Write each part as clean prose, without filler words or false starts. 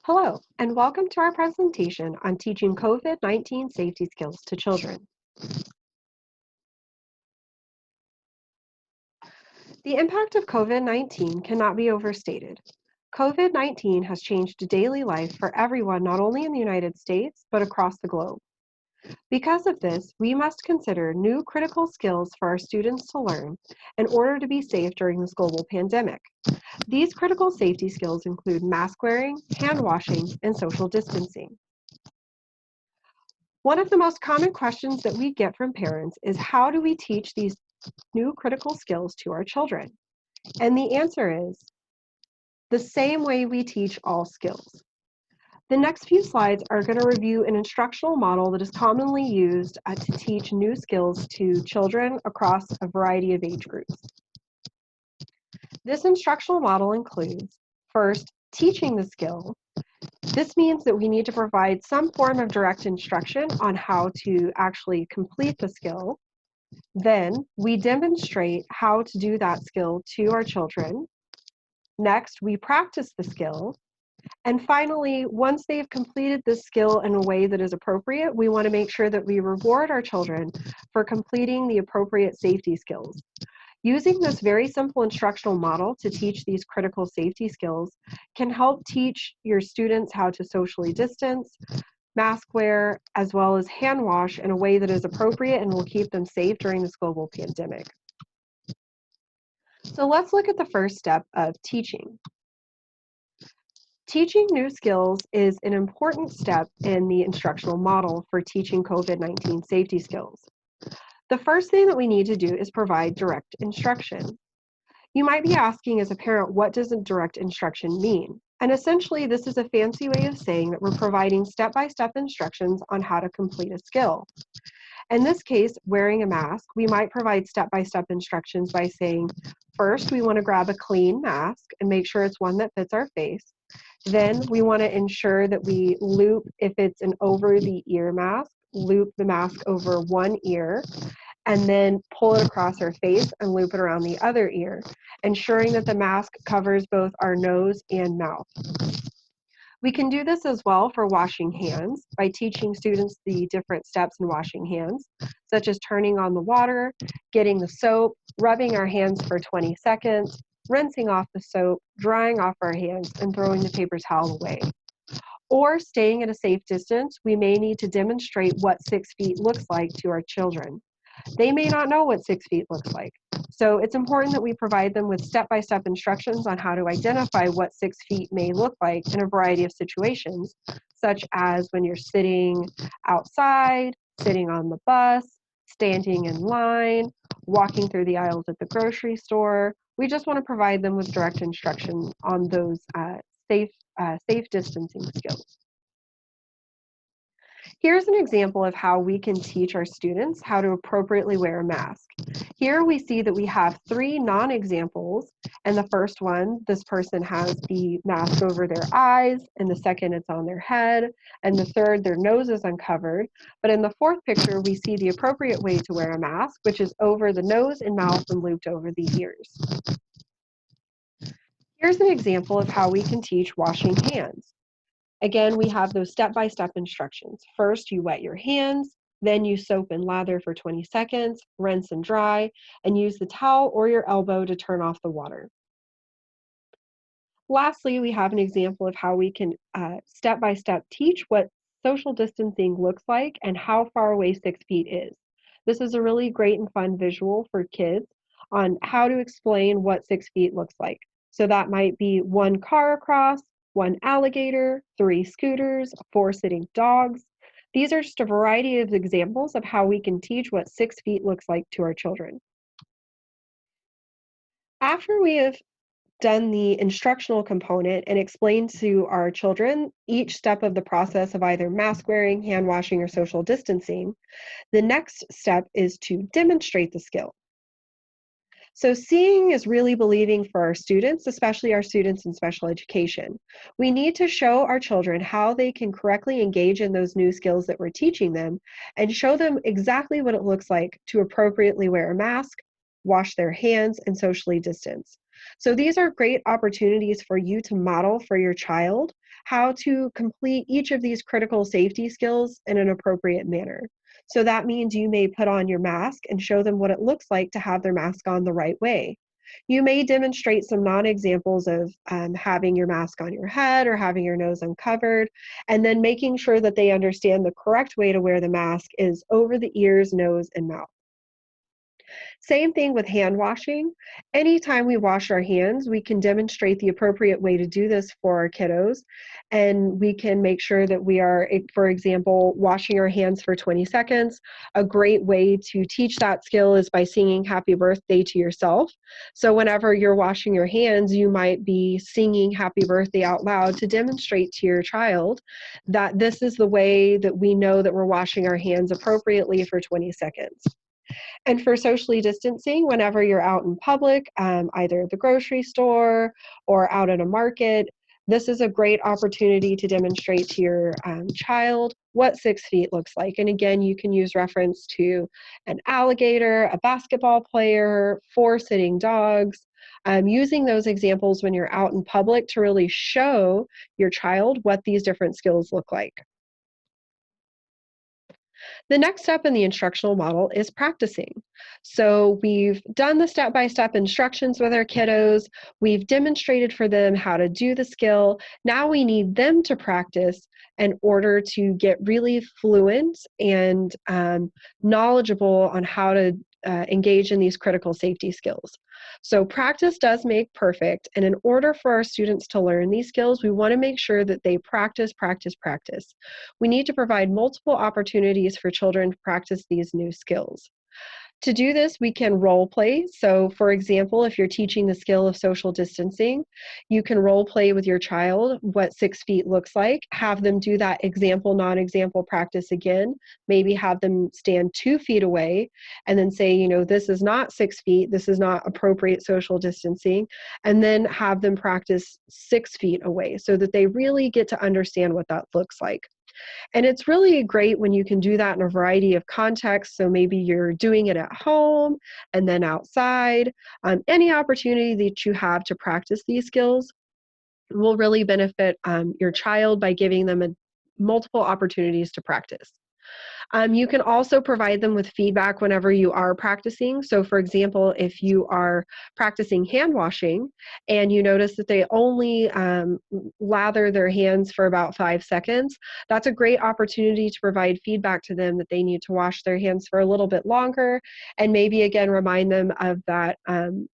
Hello, and welcome to our presentation on teaching COVID-19 safety skills to children. The impact of COVID-19 cannot be overstated. COVID-19 has changed daily life for everyone, not only in the United States, but across the globe. Because of this, we must consider new critical skills for our students to learn in order to be safe during this global pandemic. These critical safety skills include mask wearing, hand washing, and social distancing. One of the most common questions that we get from parents is, how do we teach these new critical skills to our children? And the answer is the same way we teach all skills. The next few slides are going to review an instructional model that is commonly used to teach new skills to children across a variety of age groups. This instructional model includes, first, teaching the skill. This means that we need to provide some form of direct instruction on how to actually complete the skill. Then we demonstrate how to do that skill to our children. Next, we practice the skill. And finally, once they've completed this skill in a way that is appropriate, we want to make sure that we reward our children for completing the appropriate safety skills. Using this very simple instructional model to teach these critical safety skills can help teach your students how to socially distance, mask wear, as well as hand wash in a way that is appropriate and will keep them safe during this global pandemic. So let's look at the first step of teaching. Teaching new skills is an important step in the instructional model for teaching COVID-19 safety skills. The first thing that we need to do is provide direct instruction. You might be asking as a parent, what does a direct instruction mean? And essentially, this is a fancy way of saying that we're providing step-by-step instructions on how to complete a skill. In this case, wearing a mask, we might provide step-by-step instructions by saying, first, we want to grab a clean mask and make sure it's one that fits our face. Then we want to ensure that we loop, if it's an over-the-ear mask, loop the mask over one ear, and then pull it across our face and loop it around the other ear, ensuring that the mask covers both our nose and mouth. We can do this as well for washing hands by teaching students the different steps in washing hands, such as turning on the water, getting the soap, rubbing our hands for 20 seconds, rinsing off the soap, drying off our hands, and throwing the paper towel away. Or staying at a safe distance, we may need to demonstrate what 6 feet looks like to our children. They may not know what 6 feet looks like. So it's important that we provide them with step-by-step instructions on how to identify what 6 feet may look like in a variety of situations, such as when you're sitting outside, sitting on the bus, standing in line, walking through the aisles at the grocery store. We just want to provide them with direct instruction on those safe distancing skills. Here's an example of how we can teach our students how to appropriately wear a mask. Here we see that we have 3 non-examples, and the first one, this person has the mask over their eyes, and the second it's on their head, and the third, their nose is uncovered. But in the fourth picture, we see the appropriate way to wear a mask, which is over the nose and mouth and looped over the ears. Here's an example of how we can teach washing hands. Again, we have those step-by-step instructions. First, you wet your hands, then you soap and lather for 20 seconds, rinse and dry, and use the towel or your elbow to turn off the water. Lastly, we have an example of how we can step-by-step teach what social distancing looks like and how far away 6 feet is. This is a really great and fun visual for kids on how to explain what 6 feet looks like. So that might be 1 car across, 1 alligator, 3 scooters, 4 sitting dogs. These are just a variety of examples of how we can teach what 6 feet looks like to our children. After we have done the instructional component and explained to our children each step of the process of either mask wearing, hand washing, or social distancing, the next step is to demonstrate the skill. So seeing is really believing for our students, especially our students in special education. We need to show our children how they can correctly engage in those new skills that we're teaching them and show them exactly what it looks like to appropriately wear a mask, wash their hands, and socially distance. So these are great opportunities for you to model for your child how to complete each of these critical safety skills in an appropriate manner. So that means you may put on your mask and show them what it looks like to have their mask on the right way. You may demonstrate some non-examples of having your mask on your head or having your nose uncovered, and then making sure that they understand the correct way to wear the mask is over the ears, nose, and mouth. Same thing with hand washing. Anytime we wash our hands, we can demonstrate the appropriate way to do this for our kiddos. And we can make sure that we are, for example, washing our hands for 20 seconds. A great way to teach that skill is by singing happy birthday to yourself. So whenever you're washing your hands, you might be singing happy birthday out loud to demonstrate to your child that this is the way that we know that we're washing our hands appropriately for 20 seconds. And for socially distancing, whenever you're out in public, either at the grocery store or out at a market, this is a great opportunity to demonstrate to your child what 6 feet looks like. And again, you can use reference to an alligator, a basketball player, 4 sitting dogs, using those examples when you're out in public to really show your child what these different skills look like. The next step in the instructional model is practicing. So we've done the step-by-step instructions with our kiddos. We've demonstrated for them how to do the skill. Now we need them to practice in order to get really fluent and knowledgeable on how to engage in these critical safety skills. So practice does make perfect, and in order for our students to learn these skills, we want to make sure that they practice, practice, practice. We need to provide multiple opportunities for children to practice these new skills. To do this, we can role play. So for example, if you're teaching the skill of social distancing, you can role play with your child what 6 feet looks like, have them do that example, non-example practice again, maybe have them stand 2 feet away and then say, you know, this is not 6 feet, this is not appropriate social distancing, and then have them practice 6 feet away so that they really get to understand what that looks like. And it's really great when you can do that in a variety of contexts. So maybe you're doing it at home and then outside. Any opportunity that you have to practice these skills will really benefit your child by giving them multiple opportunities to practice. You can also provide them with feedback whenever you are practicing. So for example, if you are practicing hand washing and you notice that they only lather their hands for about 5 seconds, that's a great opportunity to provide feedback to them that they need to wash their hands for a little bit longer, and maybe again remind them of that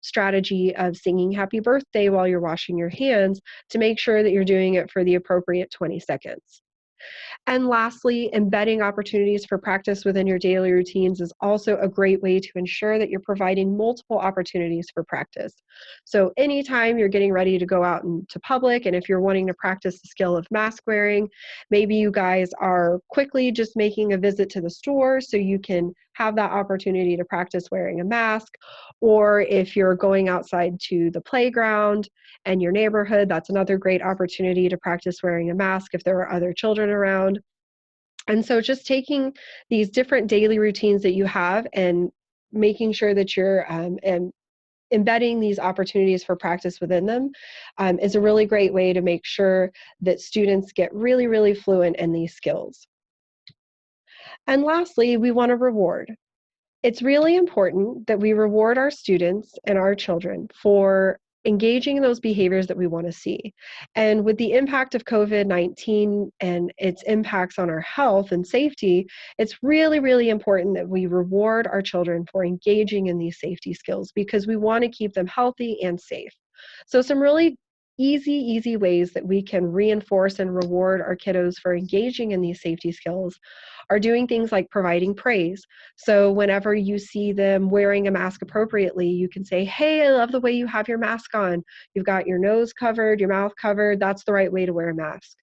strategy of singing happy birthday while you're washing your hands to make sure that you're doing it for the appropriate 20 seconds. And lastly, embedding opportunities for practice within your daily routines is also a great way to ensure that you're providing multiple opportunities for practice. So anytime you're getting ready to go out into public, and if you're wanting to practice the skill of mask wearing, maybe you guys are quickly just making a visit to the store so you can have that opportunity to practice wearing a mask. Or if you're going outside to the playground and your neighborhood, that's another great opportunity to practice wearing a mask if there are other children around. And so just taking these different daily routines that you have and making sure that you're and embedding these opportunities for practice within them is a really great way to make sure that students get really, really fluent in these skills. And lastly, we want to reward. It's really important that we reward our students and our children for engaging in those behaviors that we want to see. And with the impact of COVID-19 and its impacts on our health and safety, it's really, really important that we reward our children for engaging in these safety skills because we want to keep them healthy and safe. So some really easy ways that we can reinforce and reward our kiddos for engaging in these safety skills are doing things like providing praise. So whenever you see them wearing a mask appropriately, you can say, hey, I love the way you have your mask on. You've got your nose covered, your mouth covered. That's the right way to wear a mask.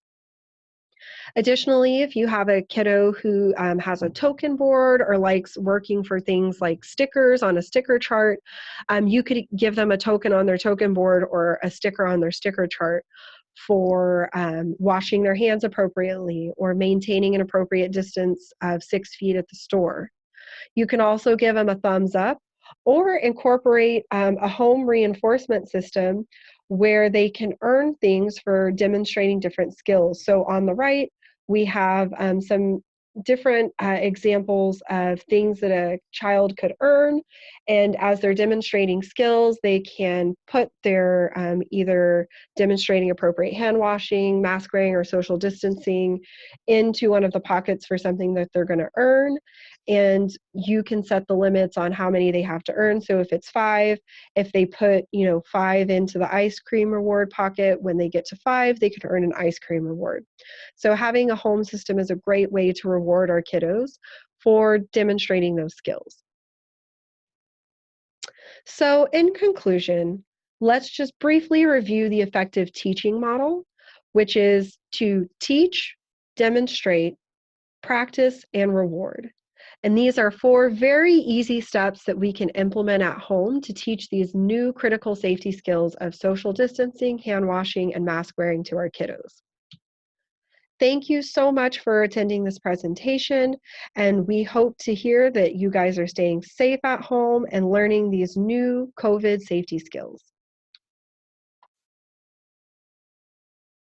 Additionally, if you have a kiddo who has a token board or likes working for things like stickers on a sticker chart, you could give them a token on their token board or a sticker on their sticker chart for washing their hands appropriately or maintaining an appropriate distance of 6 feet at the store. You can also give them a thumbs up or incorporate a home reinforcement system where they can earn things for demonstrating different skills. So on the right, we have some different examples of things that a child could earn. And as they're demonstrating skills, they can put their either demonstrating appropriate hand washing, mask wearing, or social distancing into one of the pockets for something that they're going to earn. And you can set the limits on how many they have to earn. So if it's 5, if they put, 5 into the ice cream reward pocket, when they get to 5, they can earn an ice cream reward. So having a home system is a great way to reward our kiddos for demonstrating those skills. So in conclusion, let's just briefly review the effective teaching model, which is to teach, demonstrate, practice, and reward. And these are 4 very easy steps that we can implement at home to teach these new critical safety skills of social distancing, hand washing, and mask wearing to our kiddos. Thank you so much for attending this presentation, and we hope to hear that you guys are staying safe at home and learning these new COVID safety skills.